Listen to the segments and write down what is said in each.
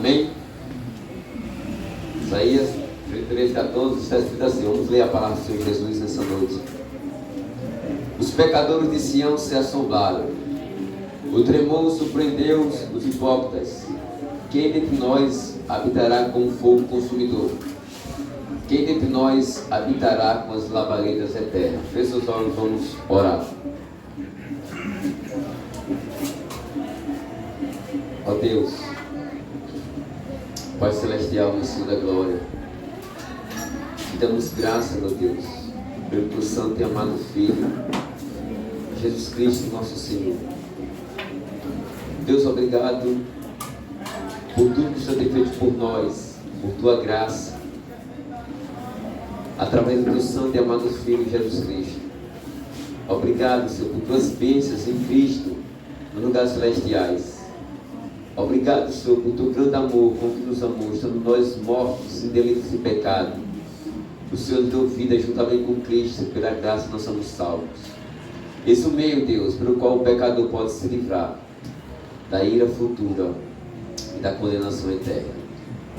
Amém? Isaías 33:14 está escrito assim. Vamos ler a palavra do Senhor Jesus nessa noite. Os pecadores de Sião se assombraram. O tremor surpreendeu os hipócritas. Quem dentre nós habitará com o fogo consumidor? Quem dentre nós habitará com as labaredas eternas? Feche seus olhos, vamos orar. Ó Deus, Pai Celestial, meu Senhor da Glória, te damos graça, meu Deus, pelo teu santo e amado Filho, Jesus Cristo, nosso Senhor. Deus, obrigado por tudo que o Senhor tem feito por nós, por tua graça, através do teu santo e amado Filho, Jesus Cristo. Obrigado, Senhor, por tuas bênçãos em Cristo, nos lugares celestiais. Obrigado, Senhor, por teu grande amor com que nos amou, estando nós mortos em delitos e pecado. O Senhor nos deu vida juntamente com Cristo, pela graça nós somos salvos. Esse é o meio, Deus, pelo qual o pecador pode se livrar da ira futura e da condenação eterna.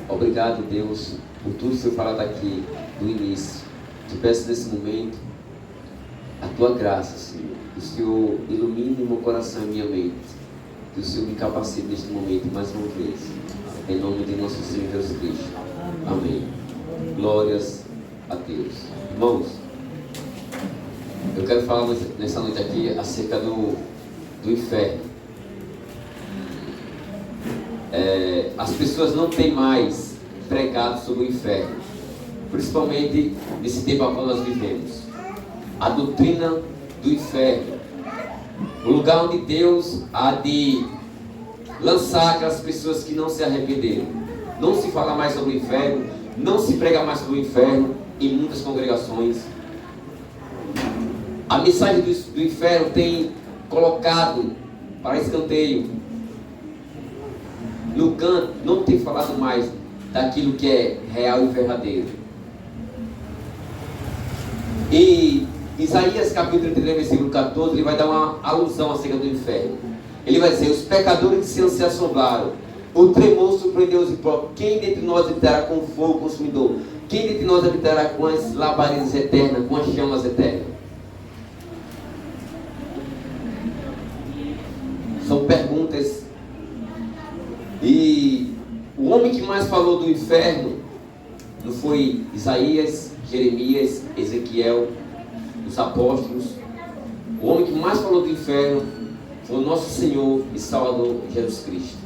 Obrigado, Deus, por tudo que o Senhor falado aqui do início. Te peço nesse momento a tua graça, Senhor. Que o Senhor ilumine meu coração e minha mente. Que o Senhor me capacite neste momento mais uma vez. Em nome de nosso Senhor Jesus Cristo. Amém. Glórias a Deus. Irmãos, eu quero falar nessa noite aqui acerca do inferno. As pessoas não têm mais pregado sobre o inferno, principalmente nesse tempo a qual nós vivemos. A doutrina do inferno, o lugar onde Deus há de lançar aquelas pessoas que não se arrependeram. Não se fala mais sobre o inferno, não se prega mais sobre o inferno em muitas congregações. A mensagem do inferno tem colocado para escanteio. No canto, não tem falado mais daquilo que é real e verdadeiro. E Isaías capítulo 33, versículo 14, ele vai dar uma alusão acerca do inferno. Ele vai dizer: os pecadores de Sião se assombraram, o tremor surpreendeu os hipócritas. Quem dentre nós habitará com o fogo consumidor? Quem dentre nós habitará com as labaredas eternas, com as chamas eternas? São perguntas. E o homem que mais falou do inferno não foi Isaías, Jeremias, Ezequiel, os apóstolos. O homem que mais falou do inferno foi o nosso Senhor e Salvador Jesus Cristo.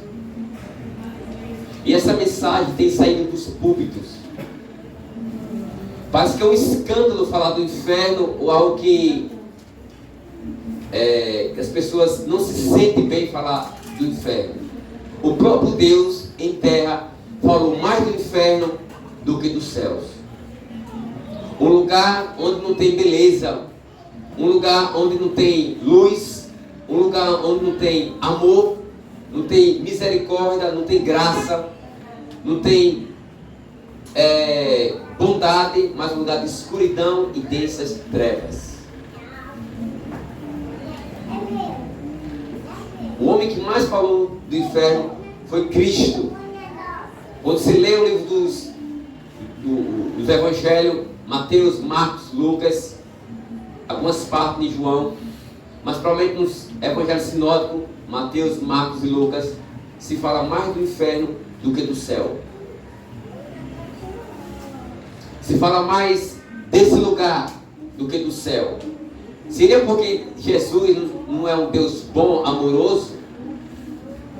E essa mensagem tem saído dos púlpitos. Parece que é um escândalo falar do inferno, ou algo que as pessoas não se sentem bem falar do inferno. O próprio Deus em terra falou mais do inferno do que dos céus. Um lugar onde não tem beleza, um lugar onde não tem luz, um lugar onde não tem amor, não tem misericórdia, não tem graça, não tem bondade, mas um lugar de escuridão e densas trevas. O homem que mais falou do inferno foi Cristo. Quando se lê o livro dos Evangelhos, Mateus, Marcos, Lucas, algumas partes de João, mas provavelmente nos Evangelhos sinóticos, Mateus, Marcos e Lucas, se fala mais do inferno do que do céu. Se fala mais desse lugar do que do céu. Seria porque Jesus não é um Deus bom, amoroso?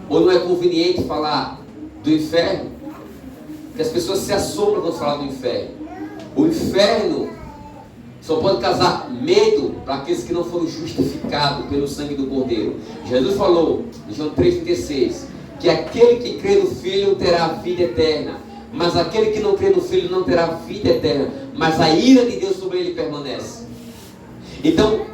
Ou não é conveniente falar do inferno? Porque as pessoas se assombram quando falam do inferno. O inferno só pode causar medo para aqueles que não foram justificados pelo sangue do Cordeiro. Jesus falou, em João 3,36, que aquele que crê no Filho terá a vida eterna, mas aquele que não crê no Filho não terá a vida eterna, mas a ira de Deus sobre ele permanece. Então,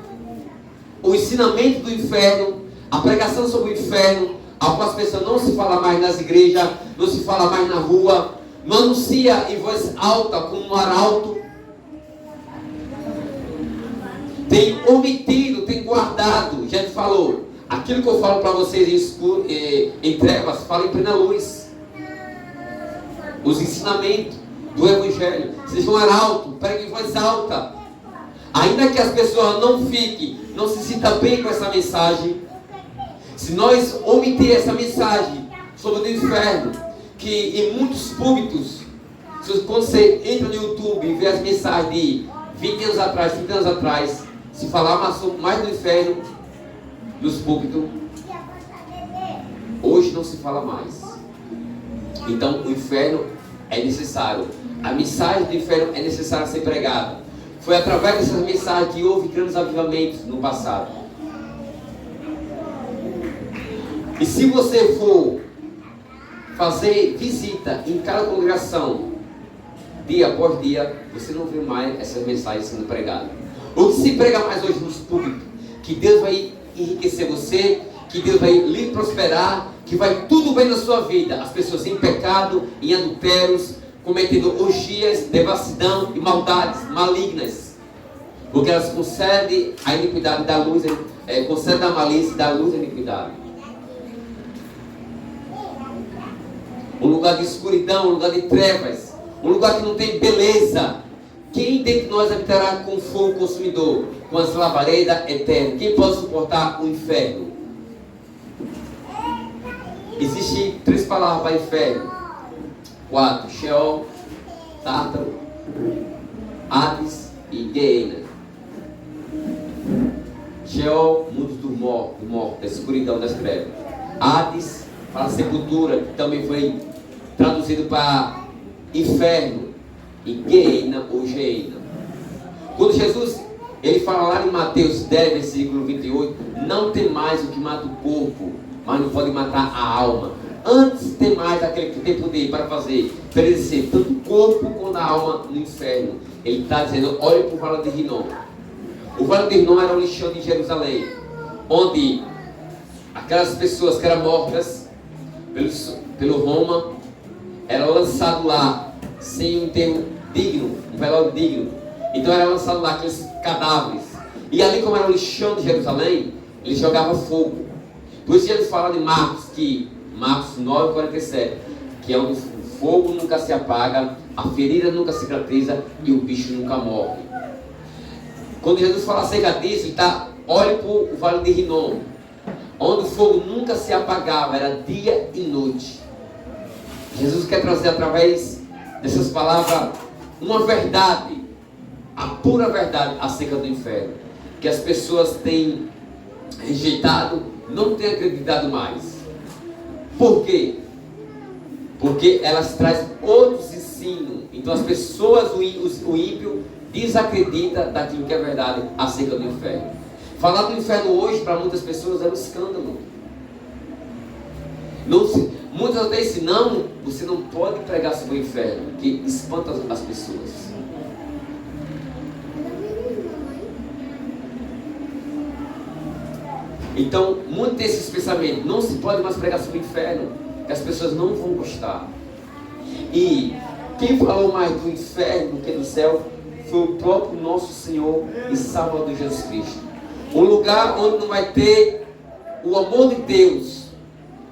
o ensinamento do inferno, a pregação sobre o inferno, algumas pessoas não se fala mais nas igrejas, não se fala mais na rua, não anuncia em voz alta como um arauto. Tem omitido, tem guardado. Já te falou, aquilo que eu falo para vocês em trevas, falo em plena luz. os ensinamentos do Evangelho. Sejam arauto, preguem em voz alta. Ainda que as pessoas não se sintam bem com essa mensagem, se nós omitir essa mensagem sobre o inferno, que em muitos púlpitos, quando você entra no YouTube e vê as mensagens de 20 anos atrás, 30 anos atrás, se falar mais do inferno nos púlpitos, hoje não se fala mais. Então o inferno é necessário. A mensagem do inferno é necessária ser pregada. Foi através dessas mensagens que houve grandes avivamentos no passado. E se você for fazer visita em cada congregação, dia após dia, você não vê mais essas mensagens sendo pregadas. O que se prega mais hoje nos públicos? Que Deus vai enriquecer você, que Deus vai lhe prosperar, que vai tudo bem na sua vida. As pessoas em pecado, em adultérios, cometendo orgias, devassidão e maldades malignas, porque elas concedem a iniquidade da luz, concedem a malícia da luz da iniquidade. Um lugar de escuridão, um lugar de trevas, um lugar que não tem beleza. Quem dentre nós habitará com fogo consumidor, com as labaredas eternas? Quem pode suportar o inferno? Existem 3 palavras para inferno. 4, Sheol, Tártaro, Hades e Gehenna. Sheol, mundo do morto, da escuridão, das trevas. Hades, para a sepultura, que também foi traduzido para inferno. E Gehenna ou Gehenna. Quando Jesus, ele fala lá em Mateus 10, versículo 28, não tem mais o que mata o corpo, mas não pode matar a alma. Antes tem mais aquele que tem poder para fazer perecer tanto o corpo quanto a alma no inferno. Ele está dizendo, olha para o Vale de Rinom. O Vale de Rinom era o lixão de Jerusalém, onde aquelas pessoas que eram mortas pelo Roma, eram lançadas lá, sem um enterro digno, um velório digno. Então era lançado lá aqueles cadáveres. E ali, como era o lixão de Jerusalém, ele jogava fogo. Por isso Jesus fala de Marcos 9:47, que é onde o fogo nunca se apaga, a ferida nunca cicatriza e o bicho nunca morre. Quando Jesus fala acerca disso, ele está, olha para o Vale de Rinom, onde o fogo nunca se apagava, era dia e noite. Jesus quer trazer através dessas palavras uma verdade, a pura verdade acerca do inferno, que as pessoas têm rejeitado, não têm acreditado mais. Por quê? Porque elas trazem outros ensinos. Então as pessoas, o ímpio, desacredita daquilo que é verdade acerca do inferno. Falar do inferno hoje para muitas pessoas é um escândalo. Muitas vezes não, você não pode pregar sobre o inferno, que espanta as pessoas. Então, muitos desses pensamentos, não se pode mais pregar sobre o inferno, que as pessoas não vão gostar. E quem falou mais do inferno do que do céu foi o próprio nosso Senhor e Salvador Jesus Cristo. Um lugar onde não vai ter o amor de Deus,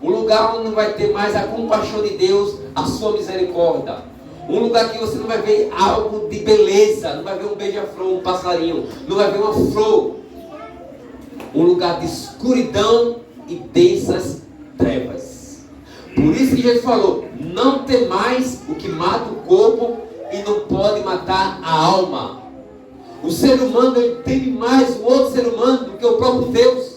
um lugar onde não vai ter mais a compaixão de Deus, a sua misericórdia. Um lugar que você não vai ver algo de beleza, não vai ver um beija-flor, um passarinho, não vai ver uma flor. Um lugar de escuridão e densas trevas. Por isso que Jesus falou, não tem mais o que mata o corpo e não pode matar a alma. O ser humano, ele teme mais o outro ser humano do que o próprio Deus.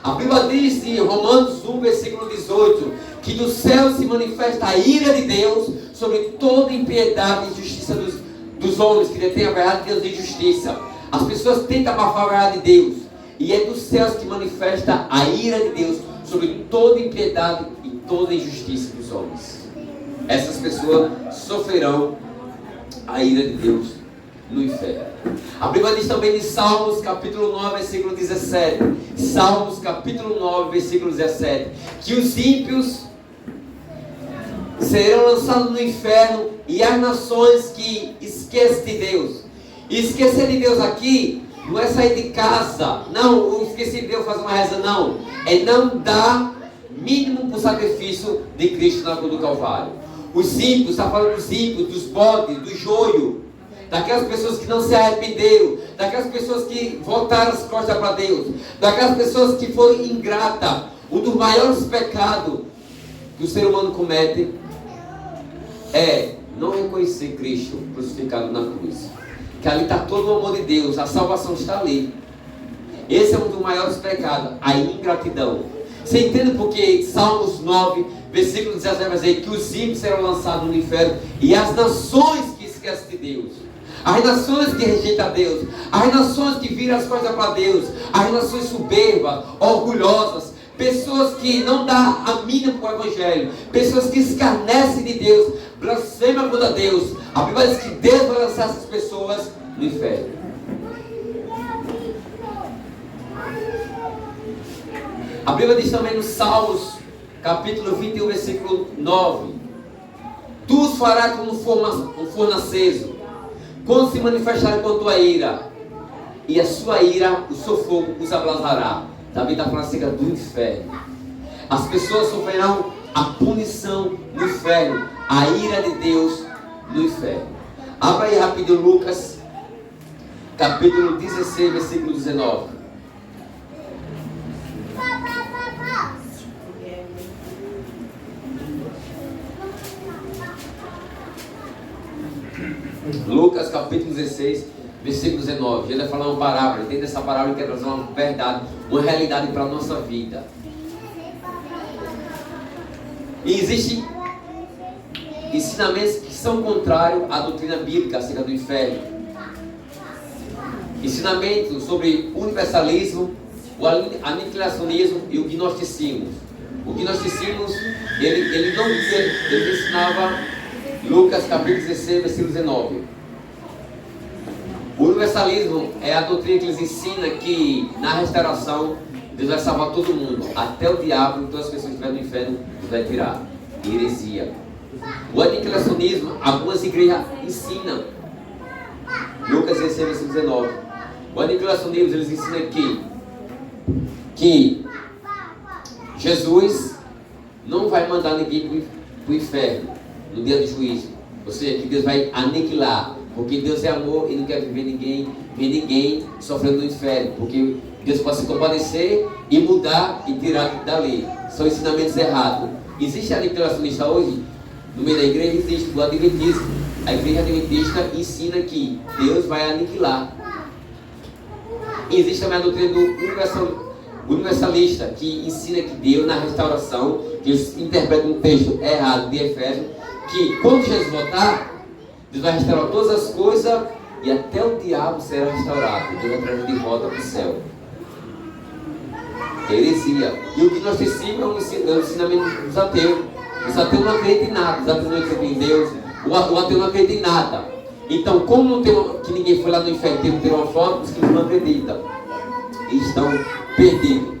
A Bíblia diz em Romanos 1, versículo 18, que do céu se manifesta a ira de Deus sobre toda impiedade e injustiça dos homens que detêm a verdade de Deus e justiça. As pessoas tentam abafar a verdade de Deus. E é dos céus que manifesta a ira de Deus sobre toda impiedade e toda injustiça dos homens. Essas pessoas sofrerão a ira de Deus no inferno. A Bíblia diz também em Salmos capítulo 9, versículo 17. Salmos capítulo 9, versículo 17. Que os ímpios serão lançados no inferno e as nações que esquecem de Deus. E esquecer de Deus aqui não é sair de casa, não, esqueci de Deus fazer uma reza, não. É não dar mínimo para o sacrifício de Cristo na cruz do Calvário. Os ímpios, está falando dos ímpios, dos bodes, do joio, daquelas pessoas que não se arrependeram, daquelas pessoas que voltaram as costas para Deus, daquelas pessoas que foram ingratas. Um dos maiores pecados que o ser humano comete é não reconhecer Cristo crucificado na cruz. Que ali está todo o amor de Deus, a salvação está ali. Esse é um dos maiores pecados, a ingratidão. Você entende porque Salmos 9, versículo 17 vai dizer que os ímpios serão lançados no inferno e as nações que esquecem de Deus, as nações que rejeitam a Deus, as nações que viram as coisas para Deus, as nações soberbas, orgulhosas, pessoas que não dão a mínima para o Evangelho, pessoas que escarnecem de Deus, blasfemam contra Deus. A Bíblia diz que Deus vai lançar essas pessoas no inferno. A Bíblia diz também no Salmos, capítulo 21, versículo 9: Tu os farás como um forno aceso, quando se manifestar com a tua ira, e a sua ira, o seu fogo os abrasará. Davi está falando acerca do inferno. As pessoas sofrerão a punição no inferno, a ira de Deus no inferno. Abra aí rapidinho Lucas, capítulo 16, versículo 19. Lucas capítulo 16, versículo 19. Ele vai falar uma parábola. Dentro dessa parábola ele quer trazer uma verdade, uma realidade para a nossa vida. E existem ensinamentos que são contrários à doutrina bíblica acerca do inferno. Ensinamentos sobre universalismo, o aniquilacionismo e o gnosticismo. O gnosticismo, ele não dizia, ele ensinava Lucas capítulo 16, versículo 19. O universalismo é a doutrina que eles ensinam que na restauração Deus vai salvar todo mundo, até o diabo e todas as pessoas que estiverem no inferno, Deus vai tirar. Heresia. O aniquilacionismo, algumas igrejas ensinam. Lucas 16, versículo 19. O aniquilacionismo, eles ensinam que Jesus não vai mandar ninguém para o inferno no dia do juízo. Ou seja, que Deus vai aniquilar. Porque Deus é amor e não quer ver ninguém sofrendo no inferno. Porque Deus pode se compadecer e mudar e tirar dali. São ensinamentos errados. Existe aniquilacionista hoje? No meio da igreja existe o adventismo. A igreja adventista ensina que Deus vai aniquilar. E existe também a doutrina do universalista, que ensina que Deus, na restauração, que eles interpretam um texto errado de Efésios, que quando Jesus voltar, Deus vai restaurar todas as coisas e até o diabo será restaurado. Deus vai trazer de volta para o céu. Heresia. E o que nós temos é um ensinamento dos ateus. Os ateus não acreditam em nada. Os ateus não acreditam em Deus. O ateu não acredita em nada. Então, como não tem que ninguém foi lá no inferno e tem uma foto, os que não acreditam e estão perdidos.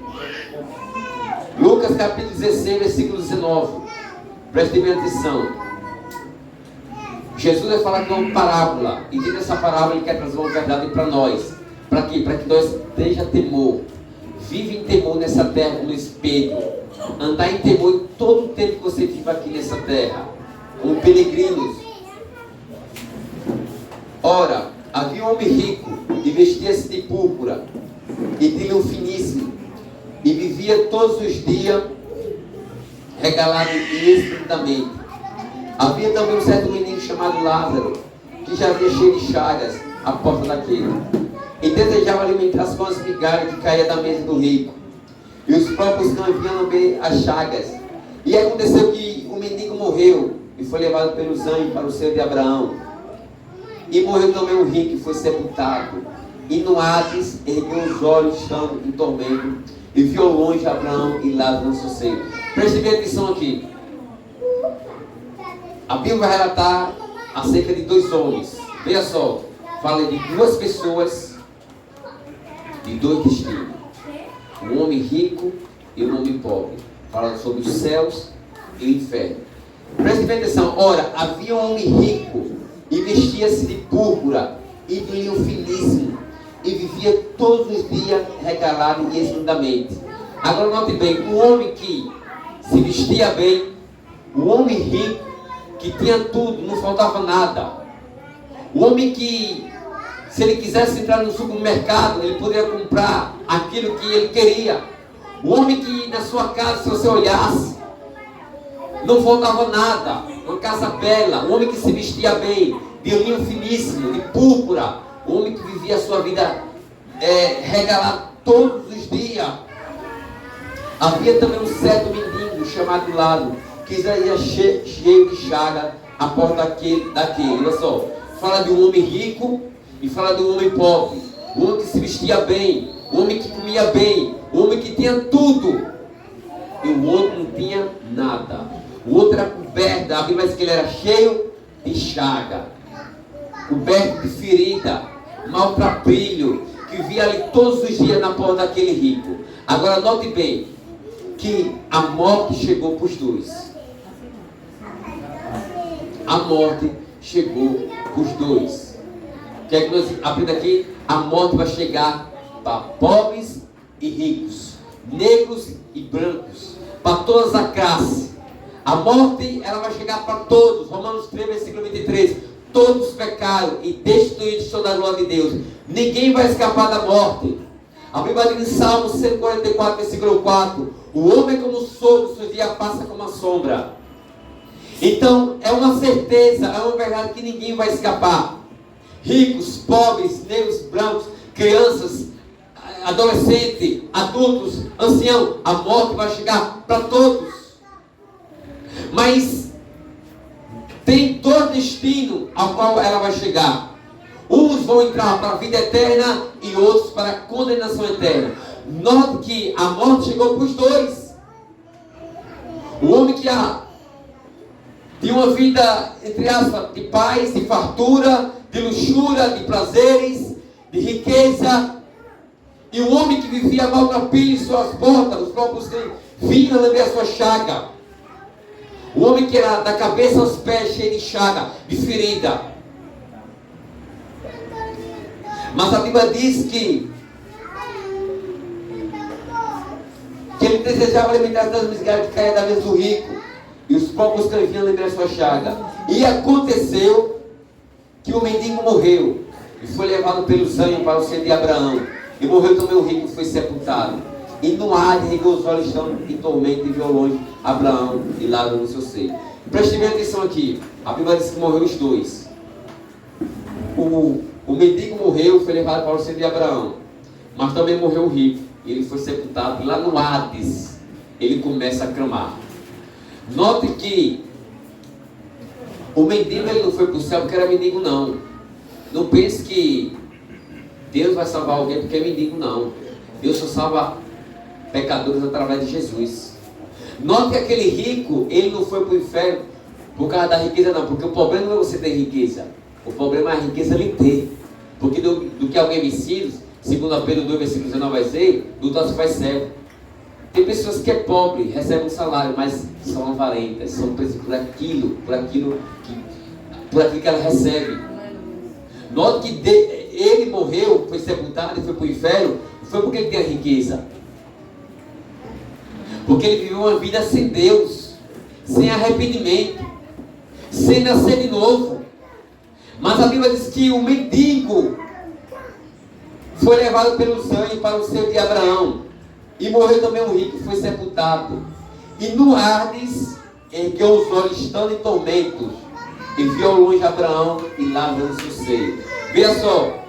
Lucas capítulo 16, versículo 19. Preste bem atenção. Jesus vai falar com uma parábola. E dentro dessa parábola ele quer trazer uma verdade para nós. Para quê? Para que nós tenha temor. Vive em temor nessa terra como espelho. Andar em temor em todo o tempo que você vive aqui nessa terra. Como peregrinos. Ora, havia um homem rico e vestia-se de púrpura e de linho finíssimo. E vivia todos os dias regalado espiritualmente. Havia também um certo menino chamado Lázaro, que já havia cheio de chagas à porta daquele, e desejava alimentar-se com as migalhas que caíam da mesa do rico. E os próprios não haviam lamber as chagas. E aconteceu que o mendigo morreu e foi levado pelos anjos para o seio de Abraão. E morreu também o rico e foi sepultado. E no Hades ergueu os olhos, estando em tormento, e viu ao longe Abraão e Lázaro no seu seio. Preste bem atenção aqui. A Bíblia vai relatar acerca de dois homens. Veja só, fala de duas pessoas de dois destinos. Um homem rico e um homem pobre. Fala sobre os céus e o inferno. Preste bem atenção. Ora, havia um homem rico e vestia-se de púrpura e de linho finíssimo e vivia todos os dias regalado e esplendidamente. Agora note bem, o homem que se vestia bem, o homem rico que tinha tudo, não faltava nada. O homem que, se ele quisesse entrar no supermercado, ele poderia comprar aquilo que ele queria. O homem que na sua casa, se você olhasse, não faltava nada. Uma casa bela, um homem que se vestia bem, de linho finíssimo, de púrpura. Um homem que vivia a sua vida regalado todos os dias. Havia também um certo mendigo chamado Lázaro, que já ia cheio de chaga à porta daquele. Olha só, fala de um homem rico e fala de um homem pobre. Um homem que se vestia bem, um homem que comia bem, um homem que tinha tudo. E o outro não tinha nada. O outro era coberto, a Bíblia diz que ele era cheio de chaga, coberto de ferida, maltrapilho, que via ali todos os dias na porta daquele rico. Agora note bem, que a morte chegou para os dois. A morte chegou para os dois. O que é que nós aprendemos aqui? A morte vai chegar para pobres e ricos, negros e brancos, para todas as classes. A morte, ela vai chegar para todos. Romanos 3, versículo 23. Todos pecaram e destituídos estão da glória de Deus. Ninguém vai escapar da morte. A Bíblia diz em Salmo 144, versículo 4. O homem é como o sopro, seu dia passa como a sombra. Então, é uma certeza, é uma verdade que ninguém vai escapar. Ricos, pobres, negros, brancos, crianças, adolescentes, adultos, anciãos. A morte vai chegar para todos. Mas tem dois destinos ao qual ela vai chegar. Uns vão entrar para a vida eterna e outros para a condenação eterna. Note que a morte chegou para os dois. O homem que tinha uma vida, entre aspas, de paz, de fartura, de luxúria, de prazeres, de riqueza. E o homem que vivia maltrapilho em suas portas, os próprios que vinham lamber a sua chaga. O homem que era da cabeça aos pés cheio de chaga, de ferida. Mas a Bíblia diz que ele desejava alimentar das migalhas que caíam da mesa do rico. E os próprios cães vinham lembrar sua chaga. E aconteceu que o mendigo morreu e foi levado pelos anjos para o seio de Abraão. E morreu também o rico, foi sepultado. E no ar regou os olhos em tormento e viu longe Abraão e Lázaro no seu seio. Preste bem atenção aqui. A Bíblia diz que morreu os dois. O mendigo morreu, foi levado para o seio de Abraão. Mas também morreu o rico. E ele foi sepultado. E lá no Hades, ele começa a clamar. Note que o mendigo ele não foi para o céu porque era mendigo, não. Não pense que Deus vai salvar alguém porque é mendigo, não. Deus só salva pecadores através de Jesus. Note que aquele rico, ele não foi para o inferno por causa da riqueza, não. Porque o problema não é você ter riqueza. O problema é a riqueza ele ter. Porque do que alguém vencido, segundo Pedro 2, versículo 19 vai dizer, do tal se faz cego. Tem pessoas que é pobre, recebem um salário, mas são avarentas, são presos por aquilo que ela recebe. Note que ele morreu, foi sepultado e foi para o inferno, não foi porque ele tinha riqueza. Porque ele viveu uma vida sem Deus, sem arrependimento, sem nascer de novo. Mas a Bíblia diz que o mendigo foi levado pelos anjos para o seio de Abraão. E morreu também um rico, foi sepultado. E no Hades ergueu os olhos, estando em tormentos, e viu ao longe Abraão e Lázaro no seu seio. Veja só,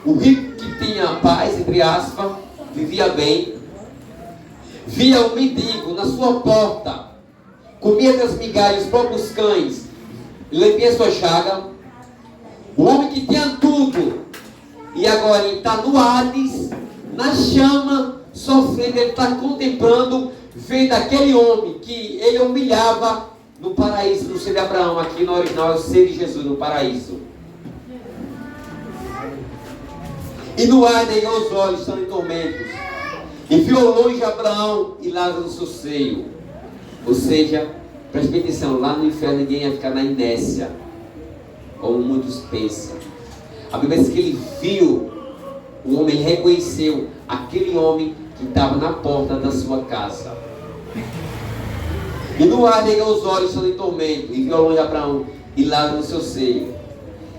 o rico que tinha paz, entre aspas, vivia bem, via o mendigo na sua porta, comia das migalhas, os próprios cães, lambia sua chaga. O homem que tinha tudo, e agora ele está no Hades, na chama, sofrendo, ele está contemplando, vendo aquele homem que ele humilhava no paraíso, no seio de Abraão. Aqui no original é o seio de Jesus, no paraíso. E no ar negou os olhos, estão em tormentos, e viu ao longe Abraão e Lázaro no seu seio. Ou seja, preste atenção, lá no inferno ninguém ia ficar na inércia, como muitos pensam. A Bíblia diz que ele viu o homem, reconheceu aquele homem que estava na porta da sua casa. E no ar ergueu os olhos, estando em tormento, e viu ao longe Abraão e Lázaro no seu seio.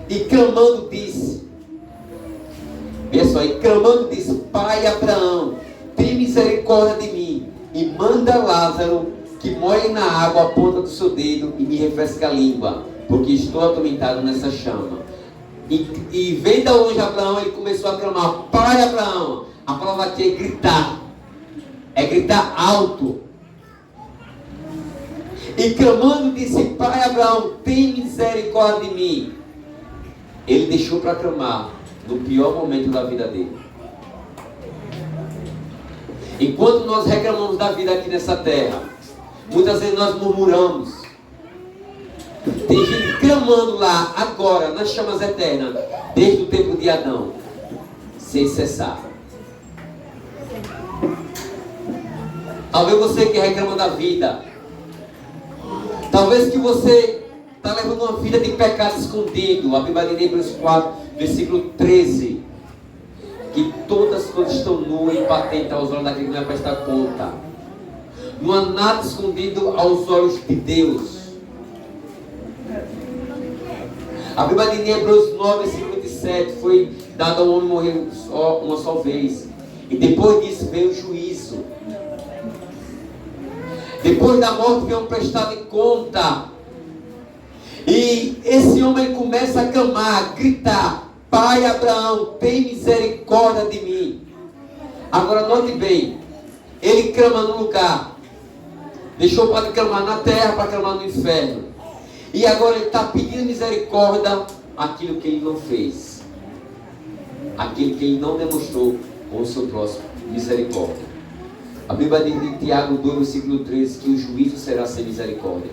E clamando disse, veja só, e clamando disse, Pai Abraão, tem misericórdia de mim, e manda Lázaro que molhe na água a ponta do seu dedo e me refresque a língua, porque estou atormentado nessa chama. E vendo ao longe Abraão, ele começou a clamar, Pai Abraão. A palavra aqui é gritar alto. E clamando disse, Pai Abraão, tem misericórdia de mim. Ele deixou para clamar no pior momento da vida dele. Enquanto nós reclamamos da vida aqui nessa terra, muitas vezes nós murmuramos. Tem gente clamando lá, agora, nas chamas eternas, desde o tempo de Adão, sem cessar. Talvez você que reclama da vida, talvez que você está levando uma vida de pecado escondido. A Bíblia diz em Hebreus 4, versículo 13, que todas as coisas estão nuas e patentes aos olhos daquele que não vai prestar conta. Não há nada escondido aos olhos de Deus. A Bíblia diz em Hebreus 9, versículo 27, foi dado ao homem morrer uma só vez. E depois disso veio o juízo. Depois da morte veio um prestado em conta. E esse homem começa a clamar, a gritar, Pai Abraão, tem misericórdia de mim. Agora note bem, ele clama no lugar. Deixou para clamar na terra, para clamar no inferno. E agora ele está pedindo misericórdia aquilo que ele não fez. Aquilo que ele não demonstrou com o seu próximo. Misericórdia. A Bíblia diz em Tiago 2, versículo 13, que o juízo será sem misericórdia.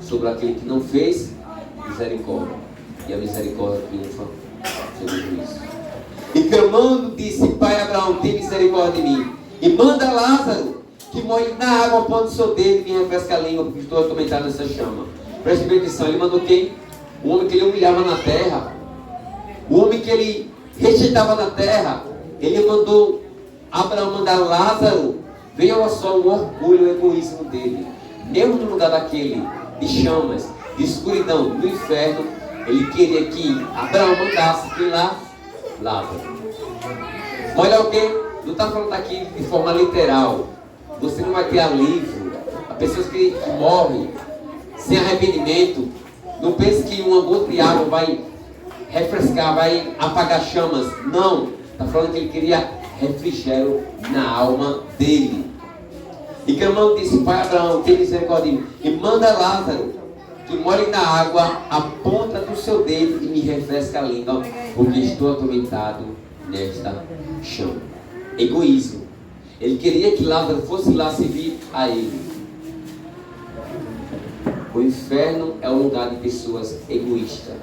Sobre aquele que não fez, misericórdia. E a misericórdia triunfa sobre o juízo. E clamando disse, Pai Abraão, tem misericórdia de mim. E manda Lázaro que molhe na água a ponta do seu dedo e me refresque a língua, porque estou atormentado nessa chama. Preste bem atenção, ele mandou quem? O homem que ele humilhava na terra. O homem que ele rejeitava na terra. Ele mandou Abraão mandar Lázaro. Veja só o orgulho, o egoísmo dele. Mesmo no lugar daquele de chamas, de escuridão, do inferno, ele queria que Abraão mandasse quem lá? Lázaro. Olha o que? Não está falando aqui de forma literal. Você não vai ter alívio. Há pessoas que morrem sem arrependimento. Não pense que uma gota de água vai refrescar, vai apagar chamas. Não. Está falando que ele queria refrigério na alma dele. E clamando disse, Pai Abraão, tem misericórdia de mim. E manda Lázaro que molhe na água a ponta do seu dedo e me refresque a língua, porque estou atormentado nesta chama. Egoísmo. Ele queria que Lázaro fosse lá servir a ele. O inferno é um lugar de pessoas egoístas.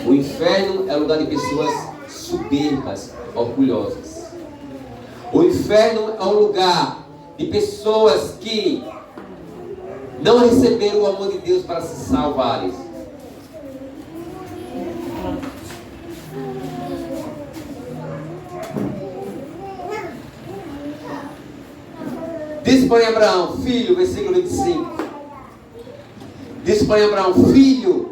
O inferno é um lugar de pessoas soberbas, orgulhosas. O inferno é um lugar de pessoas que não receberam o amor de Deus para se salvarem. Disse para Abraão, filho, versículo 25. Disse para Abraão, filho,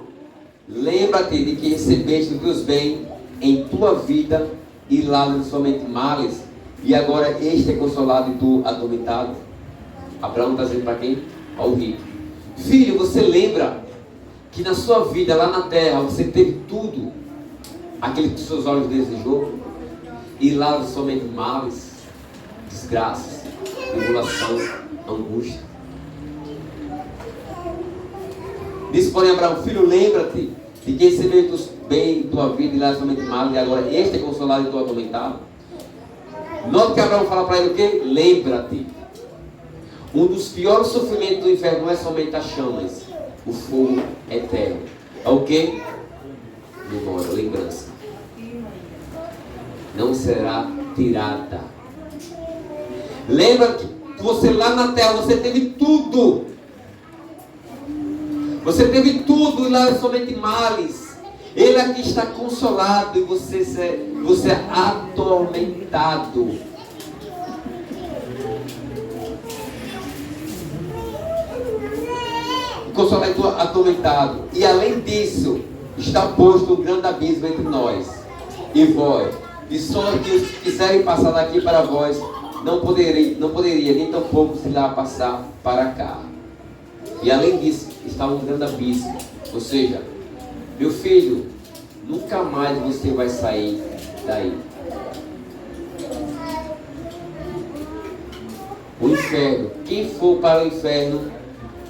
lembra-te de que recebeste os teus bens em tua vida e Lázaro somente males, e agora este é consolado e tu atormentado. Abraão está dizendo para quem? Ao rico. Filho, você lembra que na sua vida lá na terra você teve tudo aquele que seus olhos desejou, e Lázaro somente males, desgraças, tribulação, angústia. Disse porém Abraão, filho, lembra-te de que recebeu os bens em tua vida e lá somente mal, e agora este é consolado e tu atormentado. Note que Abraão fala para ele o quê? Lembra-te. Um dos piores sofrimentos do inferno não é somente as chamas, o fogo eterno. É o quê? Memória, lembrança. Não será tirada. Lembra que você lá na terra, você teve tudo. Você teve tudo e lá é somente males. Ele aqui está consolado e você é atormentado. consolador atormentado. E além disso, está posto um grande abismo entre nós e vós. E só que os que quiserem passar daqui para vós, não poderia nem tampouco se lá passar para cá. E além disso, está um grande abismo. Ou seja, meu filho, nunca mais você vai sair daí. O inferno, quem for para o inferno,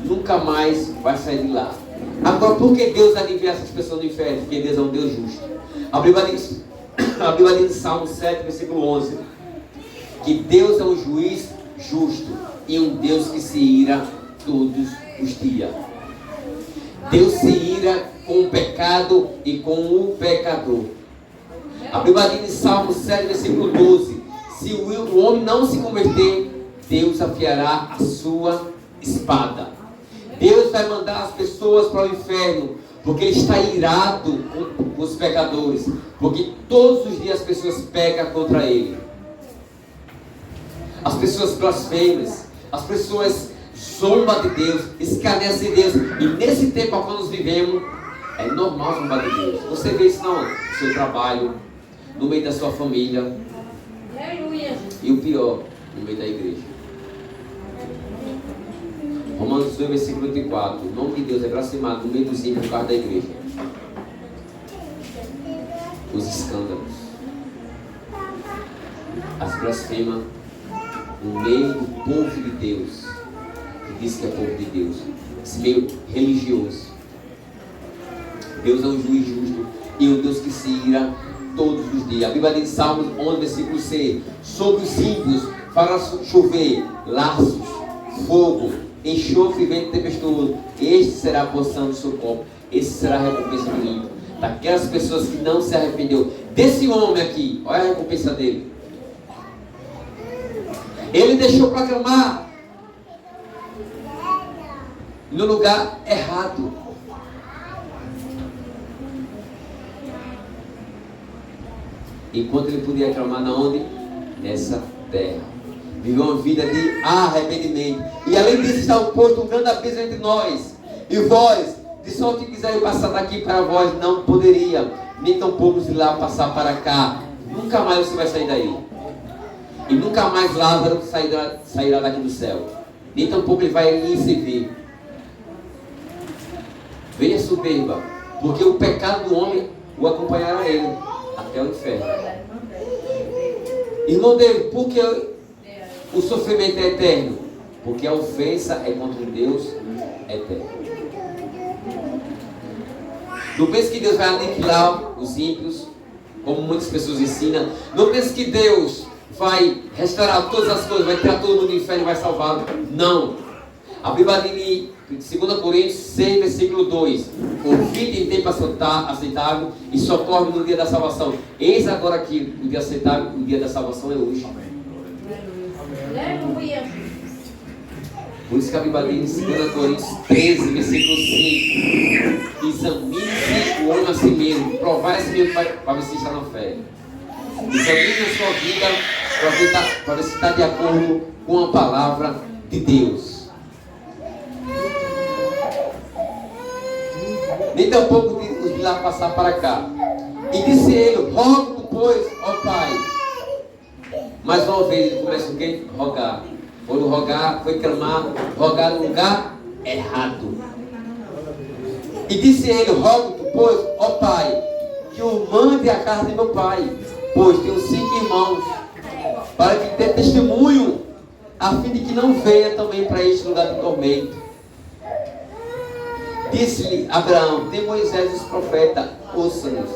nunca mais vai sair de lá. Agora, por que Deus vai enviar essas pessoas do inferno? Porque Deus é um Deus justo. A Bíblia diz em Salmo 7, versículo 11, que Deus é um juiz justo e um Deus que se ira todos os dias. Deus se ira com o pecado e com o pecador. A Bíblia diz em Salmo 7, versículo 12, se o homem não se converter, Deus afiará a sua espada. Deus vai mandar as pessoas para o inferno, porque Ele está irado com os pecadores, porque todos os dias as pessoas pecam contra Ele. As pessoas blasfemas, as pessoas zombam de Deus, escarnecem de Deus. E nesse tempo a qual nós vivemos, é normal zombar de Deus. Você vê isso não, no seu trabalho, no meio da sua família. E o pior, no meio da igreja. Romanos 2, versículo 24. O nome de Deus é blasfemado no meio dos ímpios por causa da igreja. Os escândalos, as blasfemas no meio do povo de Deus, que diz que é povo de Deus, esse meio religioso. Deus é um juiz justo e um Deus que se ira todos os dias. A Bíblia diz em Salmos 11, versículo 6: sobre os ímpios fará chover laços, fogo, enxofre e vento tempestuoso. Este será a porção do seu corpo. Esse será a recompensa do ímpio. Daquelas pessoas que não se arrependeu. Desse homem aqui, olha a recompensa dele. Ele deixou para clamar no lugar errado. Enquanto ele podia clamar na onde? Nessa terra. Viveu uma vida de arrependimento. E além disso está posto um grande abismo entre nós e vós. De só que quiserem passar daqui para vós, não poderia, nem tampouco de lá passar para cá. Nunca mais você vai sair daí. E nunca mais Lázaro sairá daqui do céu. Nem tampouco ele vai lhe servir. Venha soberba, porque o pecado do homem o acompanhará a ele até o inferno. Irmão dele, por que o sofrimento é eterno? Porque a ofensa é contra um Deus eterno. Não pense que Deus vai aniquilar os ímpios, como muitas pessoas ensinam. Não pense que Deus vai restaurar todas as coisas, vai tirar todo mundo do inferno e vai salvá-lo. Não. A Bíblia diz em 2 Coríntios 6, versículo 2: convite em tempo aceitável e socorre no dia da salvação. Eis agora que o dia aceitável, o dia da salvação é hoje. Aleluia. Por isso que a Bíblia diz em 2 Coríntios 13, versículo 5: examine-se o homem a si mesmo, provai a si mesmo para ver se está na fé. Examine a sua vida para ver se está de acordo com a palavra de Deus. Nem tampouco de lá passar para cá. E disse ele: rogo-te, pois, ó Pai. Mais uma vez ele começa o quê? Rogar. Quando rogar, foi clamar, rogar no lugar errado. E disse ele: rogo-te, pois, ó Pai, que o mande à casa de meu pai, pois tenho 5 irmãos, para que dê testemunho, a fim de que não venha também para este lugar de tormento. Disse-lhe Abraão: tem Moisés e os profetas, ouça-nos.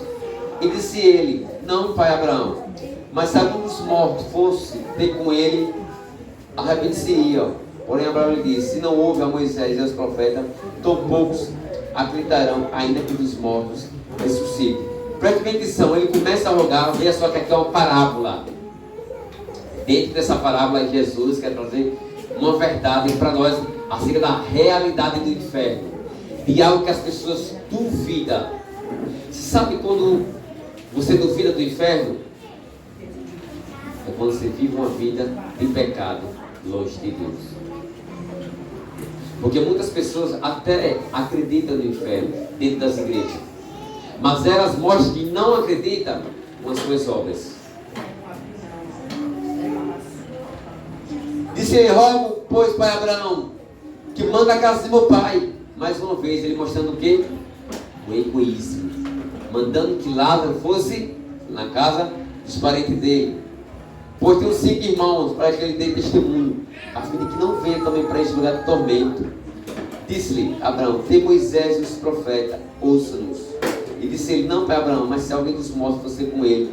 E disse ele: não, pai Abraão, mas se algum dos mortos fosse ter com ele, arrepender-se-ia. Porém Abraão lhe disse: se não houve a Moisés e aos profetas, tão poucos acreditarão, ainda que dos mortos ressuscitem. Preste bem atenção, ele começa a rogar. Veja só que aqui é uma parábola. Dentro dessa parábola, Jesus quer trazer uma verdade para nós acerca da realidade do inferno, de algo que as pessoas duvidam. Você sabe quando você duvida do inferno? É quando você vive uma vida de pecado longe de Deus. Porque muitas pessoas até acreditam no inferno dentro das igrejas, mas elas mostram que não acreditam com as suas obras. Disse: rogo, pois, pai Abraão, que manda a casa de meu pai. Mais uma vez, ele mostrando o quê? O egoísmo. Mandando que Lázaro fosse na casa dos parentes dele. Pois tem 5 irmãos, para que ele dê testemunho, a fim de que não venha também para este lugar de tormento. Disse-lhe Abraão: tem Moisés e os profetas, ouça-nos. E disse ele: não, pai Abraão, mas se alguém dos mortos fosse com ele,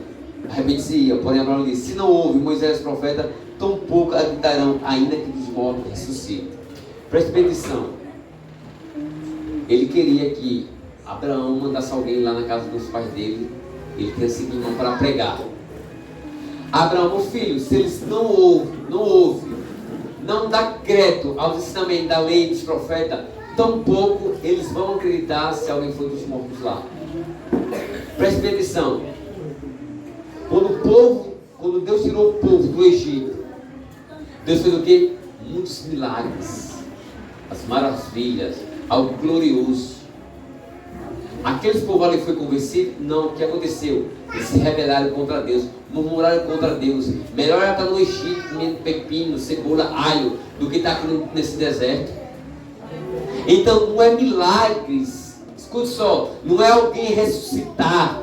arrepende-se-ia. Porém Abraão disse: se não houve Moisés e os profetas, tampouco acreditarão, ainda que dos mortos ressuscitem. Preste bem atenção. Ele queria que Abraão mandasse alguém lá na casa dos pais dele. Ele tinha 5 irmãos para pregar. Abraão, meu filho, se eles não ouvem, não dá crédito aos ensinamentos da lei dos profetas, tampouco eles vão acreditar se alguém for dos mortos lá. Preste bem atenção. Quando Deus tirou o povo do Egito, Deus fez o quê? Muitos milagres, as maravilhas, algo glorioso. Aqueles povos ali foi convencido? Não. O que aconteceu? Eles se rebelaram contra Deus, murmuraram contra Deus. Melhor era estar no Egito comendo pepino, cebola, alho, do que estar aqui nesse deserto. Então não é milagres, escute só, não é alguém ressuscitar,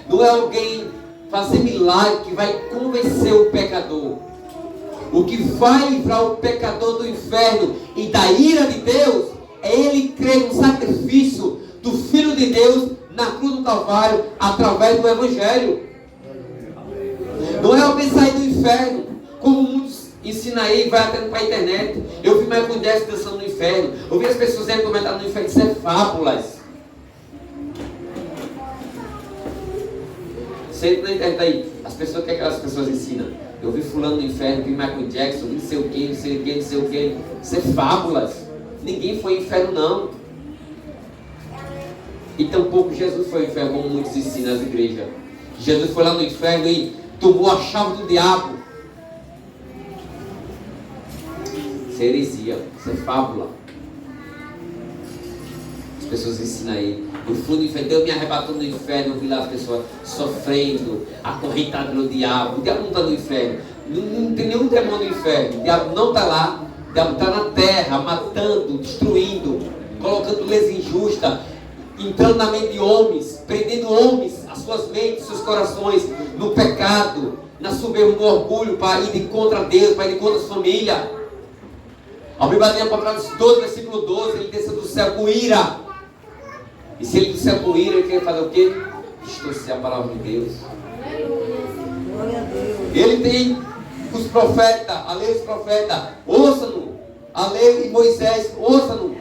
não é alguém fazer milagre que vai convencer o pecador. O que vai livrar o pecador do inferno e da ira de Deus é ele crer no sacrifício do Filho de Deus na cruz do Calvário, através do Evangelho. Não é alguém sair do inferno, como muitos ensinam aí, vai até para a internet. Eu vi Michael Jackson dançando no inferno. Eu vi as pessoas dizendo comentar no inferno, isso é fábulas. Sempre na internet aí, as pessoas, o que aquelas pessoas ensinam? Eu vi fulano no inferno, vi Michael Jackson, vi não sei o que, não sei o que, não sei o que. Isso é fábulas. Ninguém foi ao inferno, não. E tampouco Jesus foi ao inferno, como muitos ensinam nas igrejas. Jesus foi lá no inferno e tomou a chave do diabo. Isso é heresia, isso é fábula. As pessoas ensinam aí. Eu fui no inferno, Deus me arrebatou no inferno. Eu vi lá as pessoas sofrendo, acorrentadas pelo diabo. O diabo não está no inferno. Não tem nenhum demônio no inferno. O diabo não está lá. O diabo está na terra, matando, destruindo, colocando leis injustas, entrando na mente de homens, prendendo homens, as suas mentes, seus corações, no pecado, na soberba, no orgulho, para ir de contra Deus, para ir de contra a família. A Bíblia diz, Apocalipse 12, versículo 12, ele desceu do céu com ira. E se ele desceu com ira, ele quer fazer o quê? Distorcer a palavra de Deus. Ele tem os profetas, a lei dos profetas, ouça-no. A lei de Moisés, ouça-no.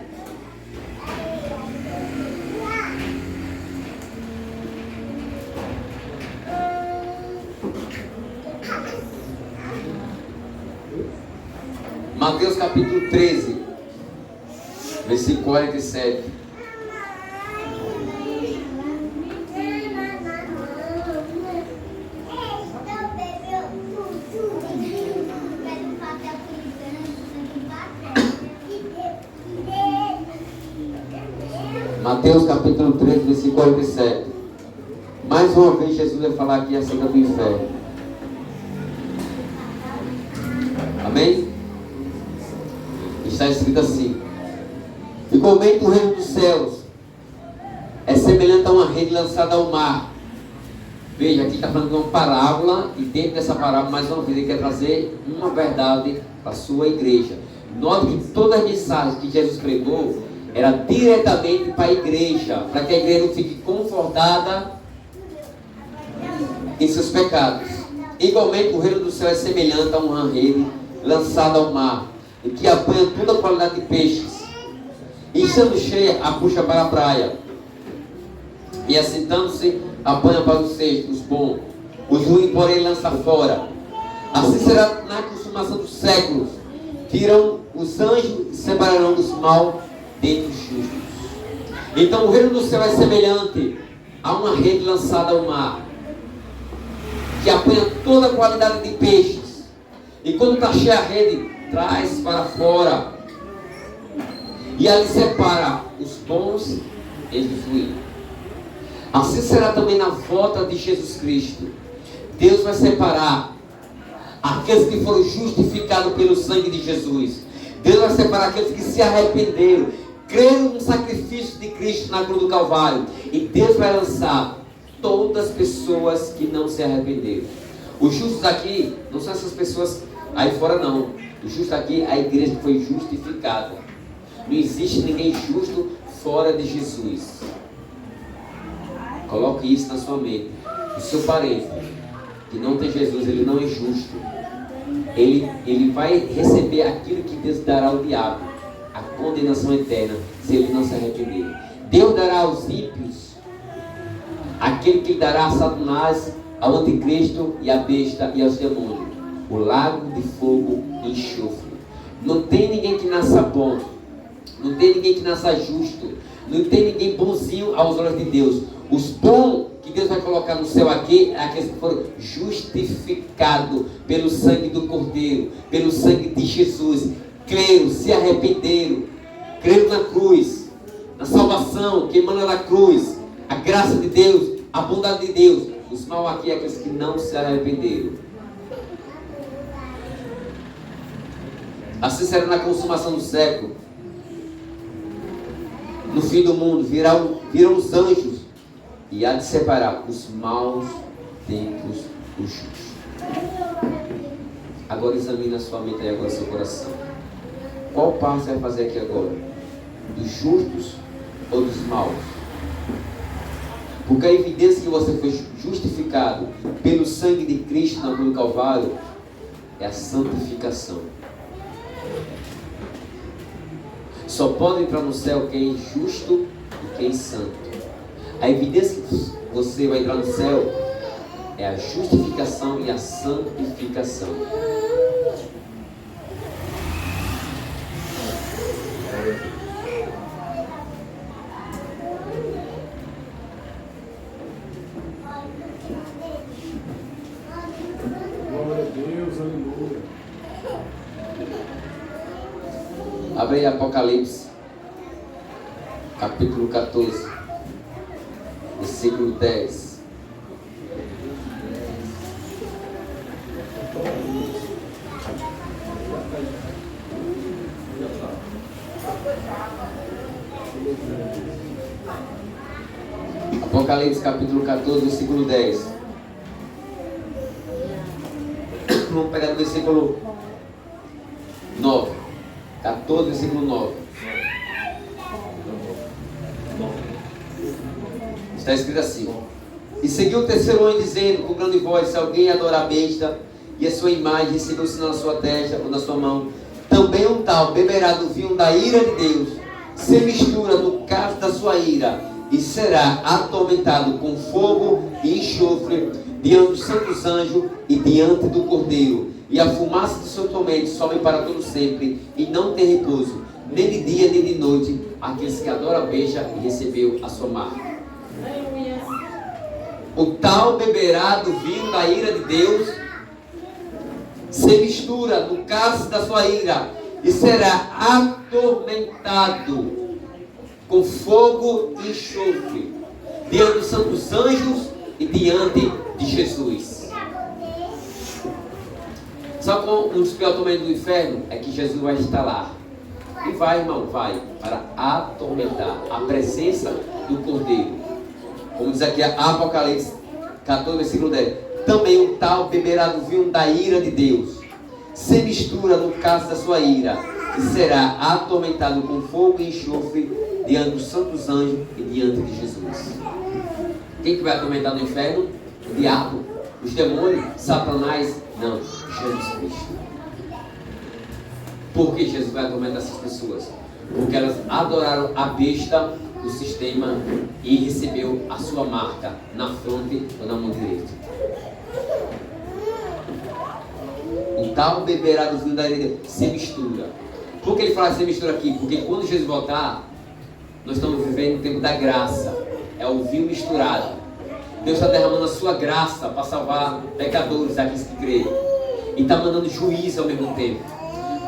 Mateus capítulo 13, versículo 47. Mateus capítulo 13, versículo 47. Mais uma vez Jesus vai falar aqui acerca do inferno. Amém? Está escrito assim: igualmente o reino dos céus é semelhante a uma rede lançada ao mar. Veja, aqui está falando de uma parábola, e dentro dessa parábola, mais uma vez, ele quer trazer uma verdade para a sua igreja. Note que todas as mensagens que Jesus pregou era diretamente para a igreja, para que a igreja não fique confortada em seus pecados. Igualmente o reino do céu é semelhante a uma rede lançada ao mar, em que apanha toda a qualidade de peixes, e estando cheia, a puxa para a praia, e assentando-se, apanha para os cestos, os bons, os ruins, porém, lança fora. Assim será na consumação dos séculos. Tiram os anjos e separarão dos maus dentre os justos. Então o reino do céu é semelhante a uma rede lançada ao mar, que apanha toda a qualidade de peixes, e quando está cheia a rede, traz para fora. E ali separa os bons e os ruins. Assim será também na volta de Jesus Cristo. Deus vai separar aqueles que foram justificados pelo sangue de Jesus. Deus vai separar aqueles que se arrependeram, creram no sacrifício de Cristo na cruz do Calvário. E Deus vai lançar todas as pessoas que não se arrependeram. Os justos aqui não são essas pessoas aí fora, não. Os justos aqui é a igreja que foi justificada. Não existe ninguém justo fora de Jesus. Coloque isso na sua mente. O seu parente que não tem Jesus, ele não é justo. Ele vai receber aquilo que Deus dará ao diabo, a condenação eterna, se ele não se arrepender. Deus dará aos ímpios aquele que dará a Satanás, ao anticristo e à besta e aos demônios, o lago de fogo e enxofre. Não tem ninguém que nasça bom, não tem ninguém que nasça justo, não tem ninguém bonzinho aos olhos de Deus. Os bons que Deus vai colocar no céu aqui é aqueles que foram justificados pelo sangue do Cordeiro, pelo sangue de Jesus. Creram, se arrependeram, creram na cruz, na salvação que emana da cruz, a graça de Deus, a bondade de Deus. Os maus aqui é aqueles que não se arrependeram. Assim será na consumação do século. No fim do mundo virão os anjos e há de separar os maus dentre os justos. Agora examine a sua mente e agora seu coração. Qual parte você vai fazer aqui agora? Dos justos ou dos maus? Porque a evidência que você foi justificado pelo sangue de Cristo na cruz do Calvário é a santificação. Só pode entrar no céu quem é justo e quem é santo. A evidência que você vai entrar no céu é a justificação e a santificação. Glória a Deus, aleluia. Abre aí Apocalipse, capítulo 14, versículo 10. Apocalipse, capítulo 14, versículo 10. Vamos pegar no versículo 9. 14, versículo 9. Está escrito assim: E seguiu o terceiro anjo dizendo com grande voz: se alguém adorar a besta e a sua imagem, receber o sinal na sua testa ou na sua mão, também um tal beberá do vinho da ira de Deus, se mistura no cálice da sua ira, e será atormentado com fogo e enxofre diante dos santos anjos e diante do Cordeiro. E a fumaça do seu tormento sobe para todo sempre, e não tem repouso, nem de dia nem de noite, aqueles que adoram a besta e recebeu a sua marca. O tal beberá do vinho da ira de Deus, se mistura no cálice da sua ira, e será atormentado com fogo e enxofre diante dos santos anjos e diante de Jesus. Sabe qual um dos piores tormentos do inferno? É que Jesus vai estar lá. E vai, irmão, vai para atormentar a presença do Cordeiro. Como diz aqui Apocalipse 14, versículo 10. Também um tal beberá do vinho da ira de Deus, se mistura no cálice da sua ira, e será atormentado com fogo e enxofre diante dos santos anjos e diante de Jesus. Quem que vai atormentar no inferno? O diabo, os demônios, Satanás? Não, Jesus Cristo. Por que Jesus vai atormentar essas pessoas? Porque elas adoraram a besta do sistema e recebeu a sua marca na fronte ou na mão direita. O tal beberá do vinho da ira se mistura. Por que ele fala se mistura aqui? Porque quando Jesus voltar, nós estamos vivendo o tempo da graça. É o vinho misturado. Deus está derramando a sua graça para salvar pecadores, aqueles que creem. E está mandando juízo ao mesmo tempo.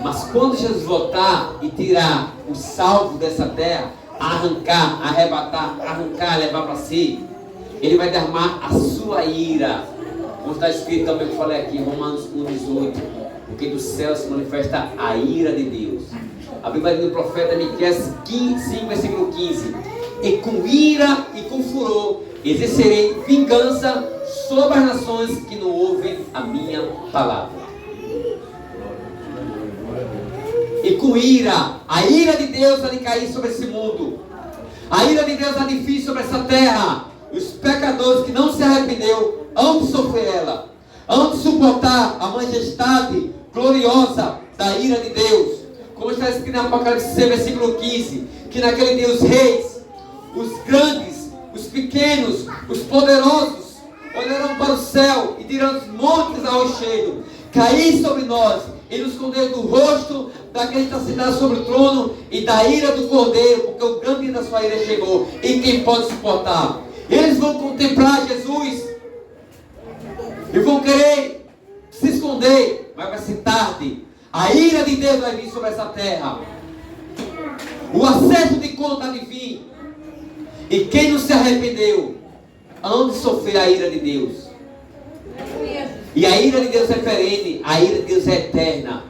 Mas quando Jesus voltar e tirar os salvos dessa terra, arrancar, arrebatar, arrancar, levar para si, Ele vai derramar a sua ira. Como está escrito também, que eu falei aqui, Romanos 1,18. Porque do céu se manifesta a ira de Deus. A Bíblia diz no profeta Miqueias 5, versículo 15. E com ira e com furor exercerei vingança sobre as nações que não ouvem a minha palavra. E com ira, a ira de Deus há de cair sobre esse mundo. A ira de Deus há de vir sobre essa terra. Os pecadores que não se arrependeu hão de sofrer ela, hão de suportar a majestade gloriosa da ira de Deus. Como está escrito no Apocalipse 6, versículo 15, que naquele dia os reis, os grandes, os pequenos, os poderosos olharão para o céu e dirão: os montes ao rochedo, caí sobre nós e nos esconder do rosto daquele que está sentado sobre o trono e da ira do Cordeiro, porque o grande dia da sua ira chegou. E quem pode suportar? Eles vão contemplar Jesus e vão querer se esconder, mas vai ser tarde. A ira de Deus vai vir sobre essa terra. O acerto de conta há de vir. E quem não se arrependeu, há de sofrer a ira de Deus. E a ira de Deus é perene, a ira de Deus é eterna.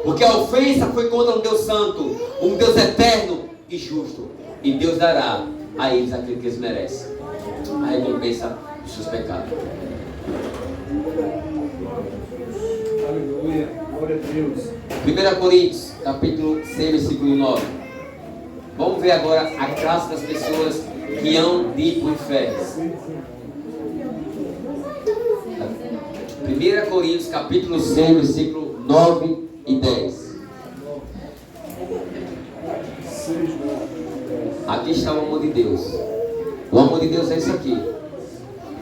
Porque a ofensa foi contra um Deus santo, um Deus eterno e justo. E Deus dará a eles aquilo que eles merecem, a recompensa dos seus pecados. Aleluia, glória a Deus. 1 Coríntios, capítulo 6, versículo 9. Vamos ver agora a classe das pessoas que hão de ir para o inferno. 1 Coríntios, capítulo 6, versículo 9 e 10. Aqui está o amor de Deus. O amor de Deus é isso aqui: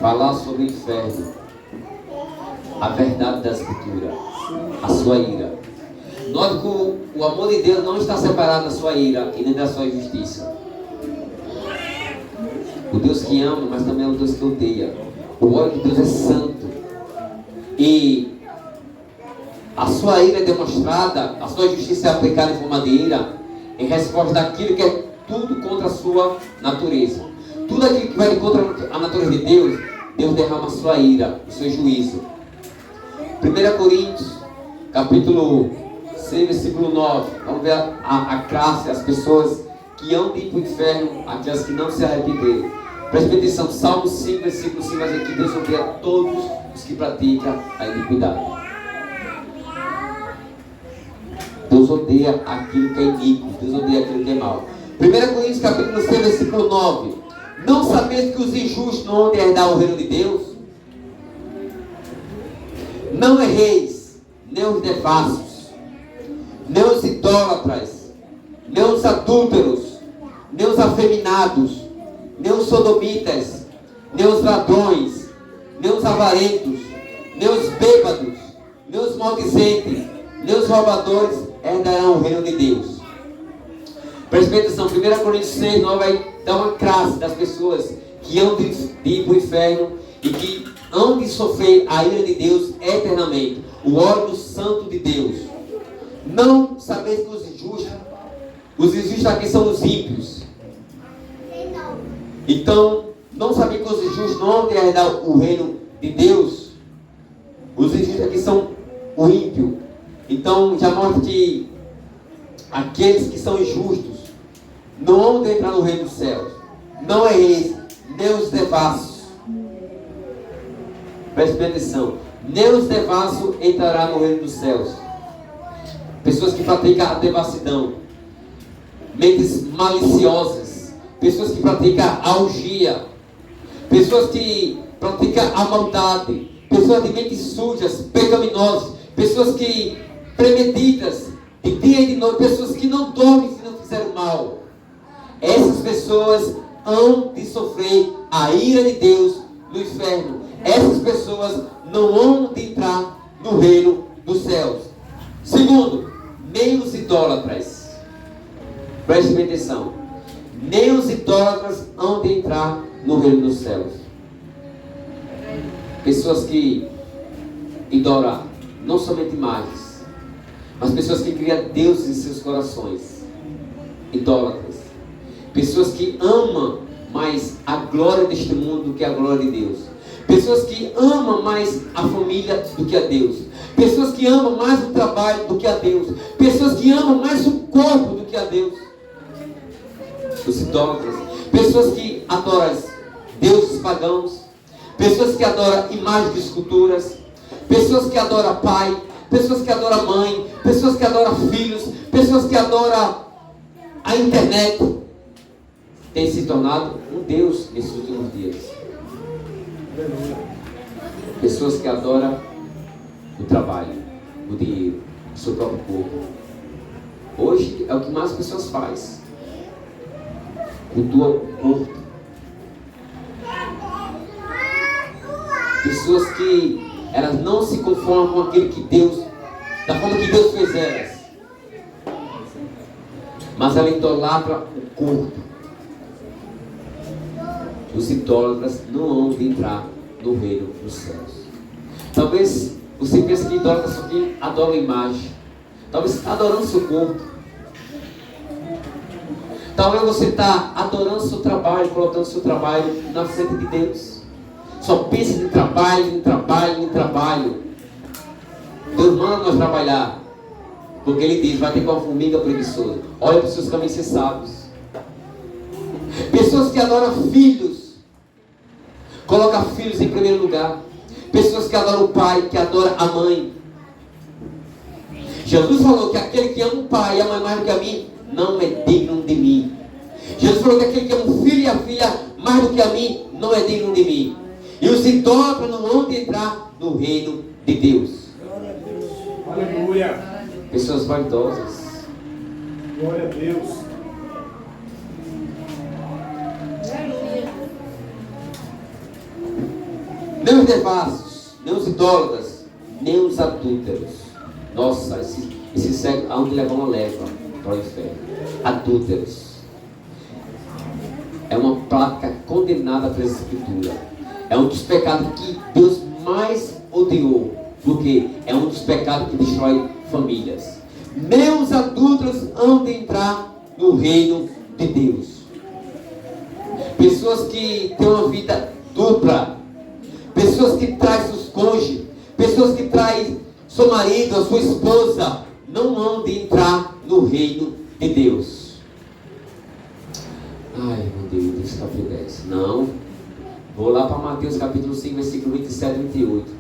falar sobre o inferno, a verdade da Escritura, a sua ira. Note que o amor de Deus não está separado da sua ira e nem da sua justiça. O Deus que ama, mas também é o Deus que odeia. O ódio de Deus é santo. E a sua ira é demonstrada, a sua justiça é aplicada em forma de ira, em resposta daquilo que é tudo contra a sua natureza. Tudo aquilo que vai contra a natureza de Deus, Deus derrama a sua ira, o seu juízo. 1 Coríntios, capítulo 6, versículo 9. Vamos ver a classe, as pessoas que hão de ir para o inferno, aquelas que não se arrependeram. Preste atenção, Salmo 5, versículo 5, mas aqui Deus odeia todos os que praticam a iniquidade. Deus odeia aquilo que é iníquo, Deus odeia aquilo que é mal. 1 Coríntios, capítulo 6, versículo 9. Não sabeis que os injustos não hão de herdar o reino de Deus? Não erreis, nem os devassos, nem os idólatras, nem os adúlteros, nem os afeminados, nem os sodomitas, nem os ladrões, nem os avarentos, nem os bêbados, nem os maldizentes, nem os roubadores herdarão o reino de Deus. Preste atenção, 1 Coríntios 6, 9 vai dar uma classe das pessoas que hão de ir para o inferno e que hão de sofrer a ira de Deus eternamente, o ódio santo de Deus. Não sabeis que os injustos aqui são os ímpios. Então, não sabeis que os injustos não hão de herdar o reino de Deus? Os injustos aqui são o ímpio. Então, já mostra que aqueles que são injustos não vão entrar no reino dos céus. Não é eles, nem os devassos. Preste bem atenção. Nem os devassos entrarão no reino dos céus. Pessoas que praticam a devassidão, mentes maliciosas, pessoas que praticam a orgia, pessoas que praticam a maldade, pessoas de mentes sujas, pecaminosas, pessoas que premeditas, de dia e de noite, pessoas que não dormem se não fizeram mal. Essas pessoas hão de sofrer a ira de Deus no inferno. Essas pessoas não hão de entrar no reino dos céus. Segundo, nem os idólatras. Preste bem atenção. Nem os idólatras hão de entrar no reino dos céus. Pessoas que idolam não somente imagens, Mas pessoas que criam deuses em seus corações. Idólatras. Pessoas que amam mais a glória deste mundo do que a glória de Deus. Pessoas que amam mais a família do que a Deus. Pessoas que amam mais o trabalho do que a Deus. Pessoas que amam mais o corpo do que a Deus. Os idólatras. Pessoas que adoram deuses pagãos. Pessoas que adoram imagens de esculturas. Pessoas que adoram pai. Pessoas que adoram mãe. Pessoas que adoram filhos. Pessoas que adoram a internet. Tem se tornado um Deus nesses últimos dias. Pessoas que adoram o trabalho, o dinheiro, o seu próprio corpo. Hoje é o que mais pessoas fazem. Cultua o corpo. Pessoas que elas não se conformam com aquilo que Deus, da forma que Deus fez elas. Mas ela idolatra o corpo. Os idólatras não vão entrar no reino dos céus. Talvez você pense que idólatras só que adoram imagem. Talvez você está adorando seu corpo. Talvez você está adorando seu trabalho, colocando seu trabalho na frente de Deus. Só pensa em trabalho, em trabalho, em trabalho. Deus manda nós trabalhar. Porque Ele diz, vai ter com a formiga preguiçosa. Olha para os seus caminhos ser sábios. Pessoas que adoram filhos. Coloca filhos em primeiro lugar. Pessoas que adoram o pai, que adoram a mãe. Jesus falou que aquele que ama o pai e a mãe mais do que a mim, não é digno de mim. Jesus falou que aquele que ama o filho e a filha mais do que a mim, não é digno de mim. E os idólatras não vão entrar no reino de Deus. Glória a Deus. Aleluia. Pessoas vaidosas. Glória a Deus. Nem os devassos, nem os idólatras, nem os adúlteros. Nossa, esse cego, aonde levar uma leva para o inferno. Adúlteros. É uma placa condenada pela Escritura. É um dos pecados que Deus mais odiou. Porque é um dos pecados que destrói famílias. Nem os adúlteros hão de entrar no reino de Deus. Pessoas que têm uma vida dupla. Pessoas que traem seus cônjuges, pessoas que traem seu marido, a sua esposa, não hão de entrar no reino de Deus. Ai, meu Deus, capítulo 10. Não. Vou lá para Mateus capítulo 5, versículo 27 e 28.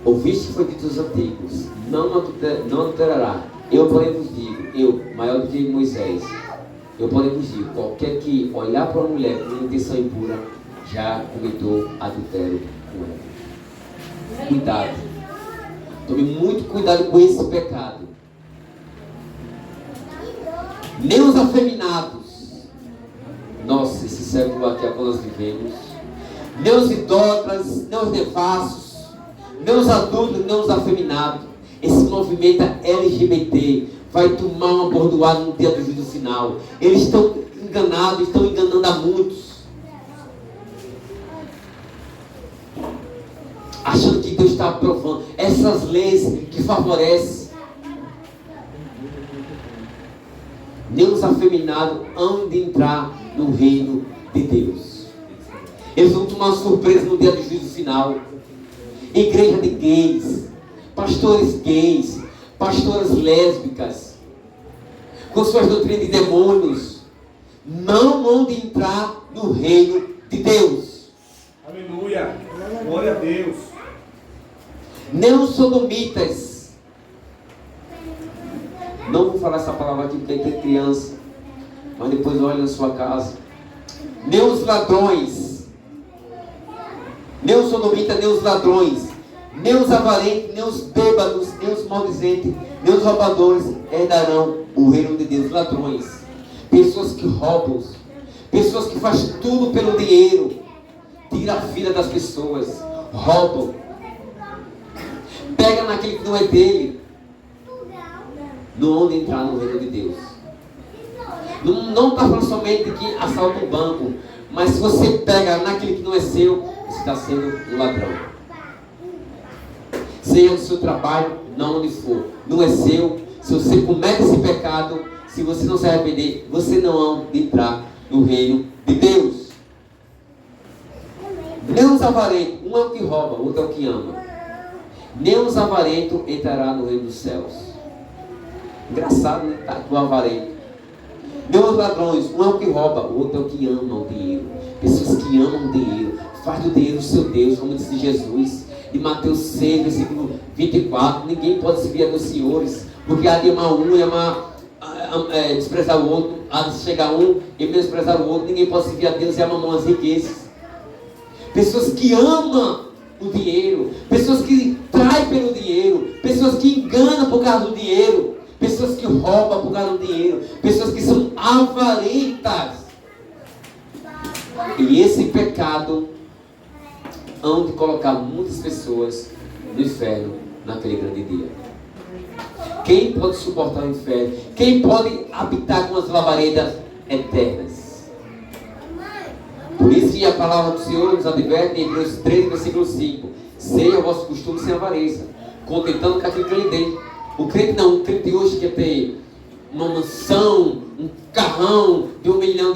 Ouviste que foi dito aos antigos, não adulterará. Eu, porém, vos digo, eu, maior do que Moisés, eu, porém, vos digo, qualquer que olhar para uma mulher com uma intenção impura, já cometeu adultério com ela. Cuidado. Tome muito cuidado com esse pecado. Nem os afeminados. Nossa, esse século aqui a qual nós vivemos. Nem os idólatras, nem os devassos, nem os adultos, nem os afeminados. Esse movimento LGBT vai tomar uma bordoada no dia do juízo final. Eles estão enganados, estão enganando a muitos. Achando que Deus está aprovando essas leis que favorecem. Nem os afeminados hão de entrar no reino de Deus. Eles vão tomar uma surpresa no dia do juízo final. Igreja de gays, pastores gays, pastoras lésbicas, com suas doutrinas de demônios, não vão de entrar no reino de Deus. Aleluia. Glória a Deus. Nem os sodomitas. Não vou falar essa palavra aqui porque tem criança, mas depois olha na sua casa. Nem os ladrões, nem os sodomitas, nem os ladrões, nem os avarentos, nem os bêbados, nem os maldizentes, nem os roubadores herdarão o reino de Deus. Ladrões, pessoas que roubam, pessoas que fazem tudo pelo dinheiro, tira a vida das pessoas, roubam, pega naquele que não é dele, não vão entrar no reino de Deus. Não está falando somente que assalta um banco, mas se você pega naquele que não é seu, você está sendo um ladrão. Seja no seu trabalho, não onde for, não é seu. Se você comete esse pecado, se você não se arrepender, você não há de entrar no reino de Deus. Nem os avarentos, um é o que rouba, o outro é o que ama. Nem os avarentos entrará no reino dos céus. Engraçado, né? Tá, o avarento. Nem os ladrões, um é o que rouba, o outro é o que ama o dinheiro. Pessoas que amam o dinheiro, faz do dinheiro o seu Deus, como disse Jesus. Em Mateus 6, versículo 24, ninguém pode servir a dois senhores, porque há de amar um e amar, desprezar o outro, há de chegar um e desprezar o outro. Ninguém pode servir a Deus e amar as riquezas. Pessoas que amam o dinheiro, pessoas que traem pelo dinheiro, pessoas que enganam por causa do dinheiro, pessoas que roubam por causa do dinheiro, pessoas que são avarentas. E esse pecado hão de colocar muitas pessoas no inferno naquele grande dia. Quem pode suportar o inferno? Quem pode habitar com as labaredas eternas? Por isso que a palavra do Senhor nos adverte em Hebreus 13, versículo 5. Seja o vosso costume sem avareza, contentando com aquilo que ele tem. O crente não, o crente hoje quer ter uma mansão, um carrão de $1 milhão.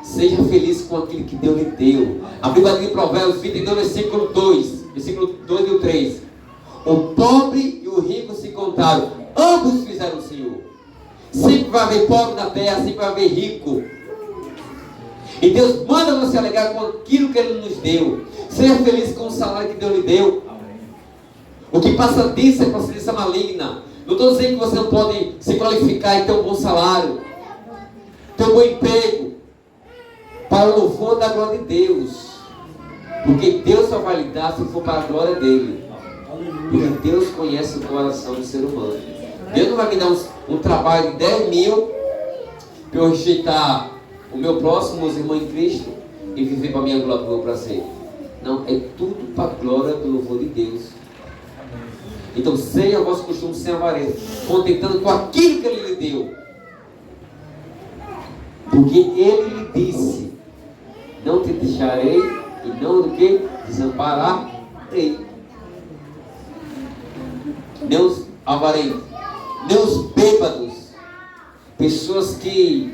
Seja feliz com aquilo que Deus lhe deu. A Bíblia diz em Provérbios 22, versículo 2 e 3. O pobre e o rico se contaram, ambos fizeram o Senhor. Sempre vai haver pobre na terra, sempre vai haver rico. E Deus manda você alegrar com aquilo que Ele nos deu. Seja feliz com o salário que Deus lhe deu. O que passa disso é procedência maligna. Não estou dizendo que você não pode se qualificar e ter um bom salário, ter um bom emprego, para o louvor da glória de Deus. Porque Deus só vai lhe dar se for para a glória dele. Porque Deus conhece o coração do ser humano. Deus não vai me dar um trabalho de 10 mil para eu rejeitar o meu próximo, os irmãos em Cristo, e viver para a minha glória, para o meu prazer. Não, é tudo para a glória do louvor de Deus. Então, seja o vosso costume sem avareza, contentando com aquilo que Ele lhe deu. Porque Ele lhe disse: não te deixarei e não do que desampararei. Nem os avarentos, nem os bêbados, pessoas que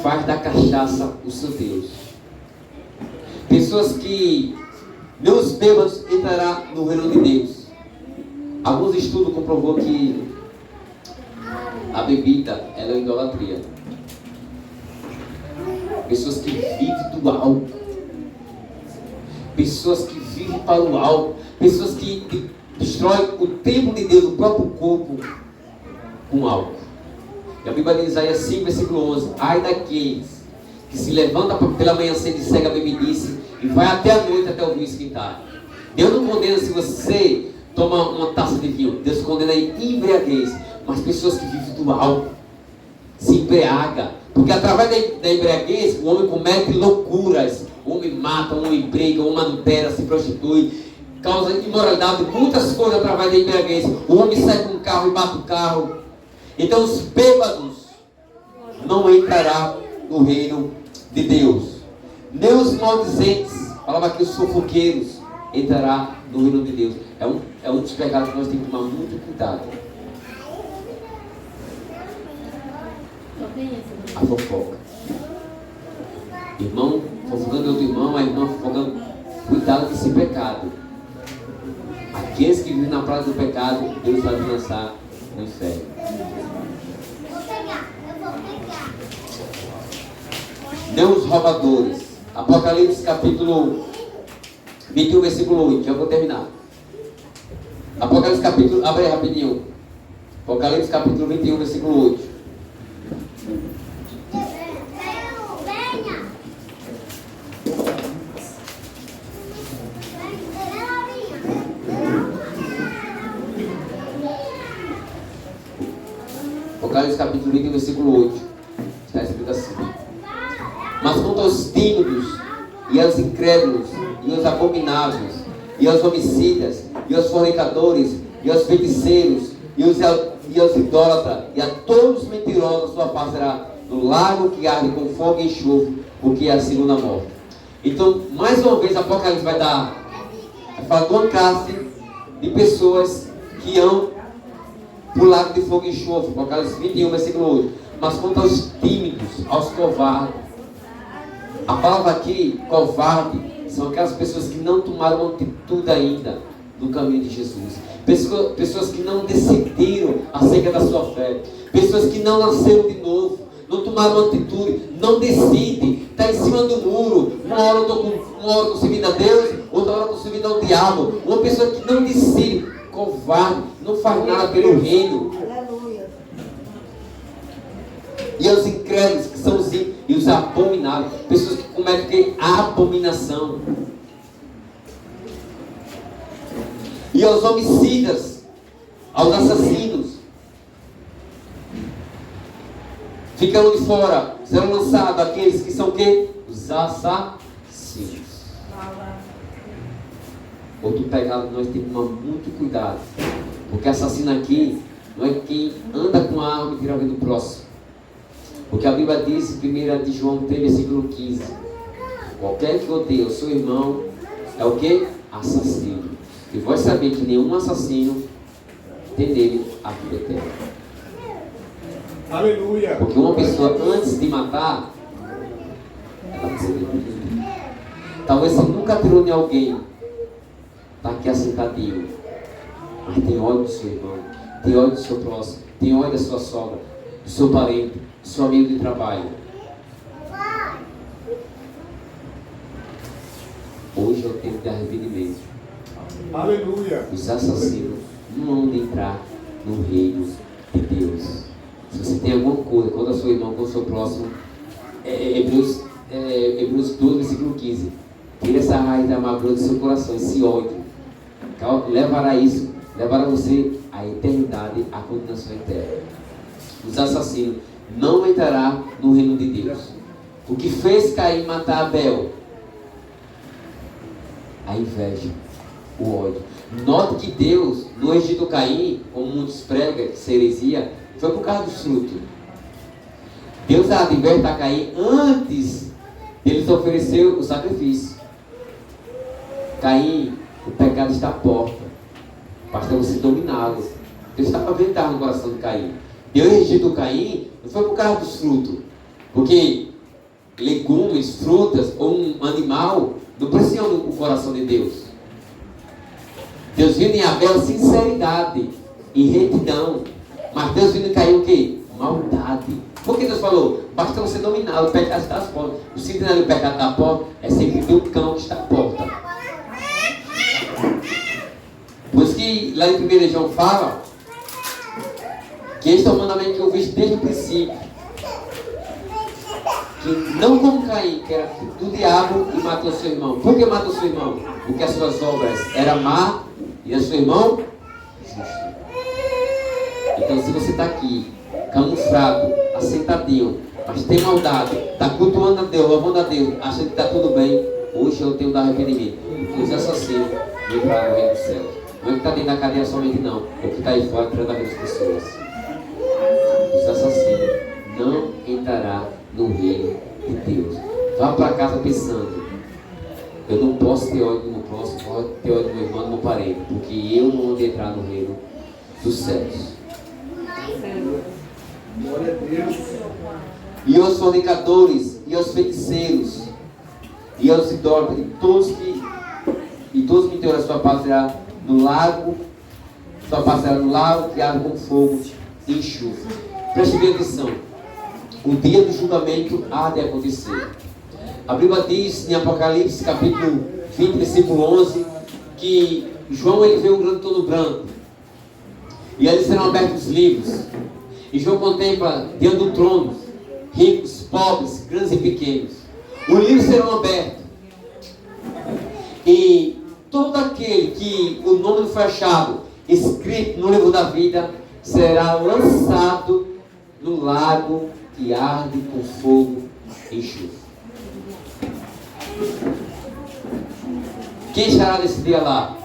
faz da cachaça o seu Deus. Pessoas que nem os bêbados entrará no reino de Deus. Alguns estudos comprovou que a bebida ela é idolatria. Pessoas que vivem do álcool, pessoas que vivem para o álcool, pessoas que destroem o templo de Deus, o próprio corpo, com álcool. E a Bíblia diz em Isaías 5, versículo 11: ai daqueles que se levanta pela manhã cedo e segue a bebedice e vai até a noite até o vinho esquentar. Deus não condena se você toma uma taça de vinho. Deus condena a embriaguez. Mas pessoas que vivem do álcool se embriaga, porque através da embriaguez o homem comete loucuras. O homem mata, o homem briga, o homem adultera, se prostitui, causa imoralidade, muitas coisas através da embriaguez. O homem sai com o carro e bate o carro. Então os bêbados não entrarão no reino de Deus. Nem os maldizentes, falava aqui os fofoqueiros, entrará no reino de Deus. É um dos pecados que nós temos que tomar muito cuidado. A fofoca. Irmão fofocando outro irmão, a irmã fofocando. Cuidado com esse pecado. Aqueles que vivem na praça do pecado, Deus vai lançar no inferno. Nem os roubadores. Apocalipse capítulo 21, versículo 8. Já vou terminar. Apocalipse capítulo... Abre aí rapidinho. Apocalipse capítulo 21, versículo 8. Apocalipse capítulo 21, versículo 8. Está escrito assim: mas quanto aos tímidos, e aos incrédulos, e aos abomináveis, e aos homicidas, e aos fornicadores, e aos feiticeiros, e aos idólatras, e a todos os mentirosos, sua parte será no lago que arde com fogo e enxofre, porque é a segunda morte. Então, mais uma vez, Apocalipse vai falar do Ancastre, de pessoas que iam para o lago de fogo e enxofre, Apocalipse 21, versículo 8. Mas quanto aos tímidos, aos covardes, a palavra aqui, covarde, são aquelas pessoas que não tomaram atitude ainda no caminho de Jesus. Pessoas que não decidiram acerca da sua fé. Pessoas que não nasceram de novo, não tomaram atitude, não decidem, está em cima do muro. Uma hora eu estou servindo a Deus, outra hora eu estou servindo ao diabo. Uma pessoa que não decide, covarde, não faz nada pelo reino. E aos incrédulos, que são os abomináveis, pessoas que cometem a abominação. E aos homicidas, aos assassinos, ficam de fora, serão lançados aqueles que são o quê? Os assassinos. Outro pecado nós temos que tomar muito cuidado, porque assassino aqui não é quem anda com a arma e tira a vida do próximo. Porque a Bíblia diz, 1 de João 3, versículo 15, qualquer que odeia o seu irmão é o que? Assassino. E vós saber que nenhum assassino tem nele a vida eterna. Aleluia. Porque uma pessoa, antes de matar, ela precisa de vida. Talvez você nunca atirou em alguém, está aqui assentadinho, mas tem ódio do seu irmão, tem ódio do seu próximo, tem ódio da sua sogra, do seu parente, do seu amigo de trabalho. Hoje é o tempo de arrependimento. Aleluia. Os assassinos não vão entrar no reino de Deus. Se você tem alguma coisa contra o seu irmão, contra o seu próximo, Hebreus 12, versículo 15. Tira essa raiz da amargura do seu coração, esse ódio. Levará você à eternidade, à condenação eterna. Os assassinos não entrarão no reino de Deus. O que fez Caim matar Abel? A inveja, o ódio. Note que Deus não rejeitou Caim, como muitos pregam, que heresia, foi por causa dos frutos. Deus adverte a Caim antes deles oferecer o sacrifício. Caim, o pecado está à porta, basta você dominá-lo. Deus está para ventar no coração de Caim. Deus rejeitou Caim, não foi por causa dos frutos, porque legumes, frutas ou um animal não pressionam o coração de Deus. Deus viu em Abel sinceridade e retidão, mas Deus viu em Caim o quê? Maldade. Por que Deus falou? Basta você dominar, o pecado está às portas. O sinal do pecado da porta é sempre ter um cão que está à porta. Por isso que lá em 1 João fala que este é o mandamento que eu vi desde o princípio, que não como Caim, que era do diabo e matou seu irmão. Por que matou seu irmão? Porque as suas obras eram má e a seu irmão justo. Então se você está aqui camuflado, assentadinho, mas tem maldade, está cultuando a Deus, louvando a Deus, achando que está tudo bem, hoje eu tenho que dar arrependimento. Porque os assassinos vêm para o reino do céu. Não é que está dentro da cadeia somente, não. É o que está aí fora tirando a vida das pessoas. Os assassinos não entrarão no reino de Deus. Vá para casa pensando: eu não posso ter ódio do meu próximo, posso ter ódio do meu irmão, do meu parente, porque eu não vou entrar no reino dos céus. Glória a Deus. E aos fornicadores, e aos feiticeiros, e aos idólatras, e todos que têm a sua paz será no lago, sua paz será no lago que arde com fogo e enxofre. Preste bem atenção. O dia do julgamento há de acontecer. A Bíblia diz em Apocalipse capítulo 20, versículo 11, que João ele vê um grande trono branco, e ali serão abertos os livros, e João contempla diante do trono ricos, pobres, grandes e pequenos. Os livros serão abertos, e todo aquele que o nome não foi achado escrito no livro da vida será lançado no lago que arde com fogo e enxofre. Quem estará nesse dia lá?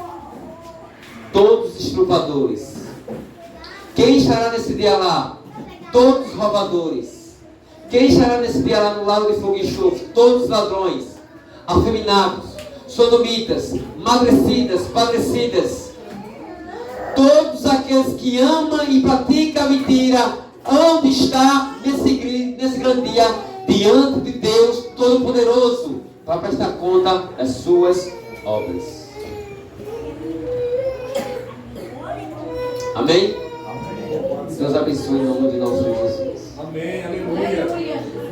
Todos os estrupadores. Quem estará nesse dia lá? Todos os roubadores. Quem estará nesse dia lá no lago de fogo e enxofre? Todos os ladrões, afeminados, sodomitas, emagrecidas, padecidas, aqueles que amam e praticam a mentira, onde está nesse grande dia, diante de Deus Todo-Poderoso, para prestar conta das suas obras. Amém? Deus abençoe em nome de nosso Senhor Jesus. Amém, aleluia.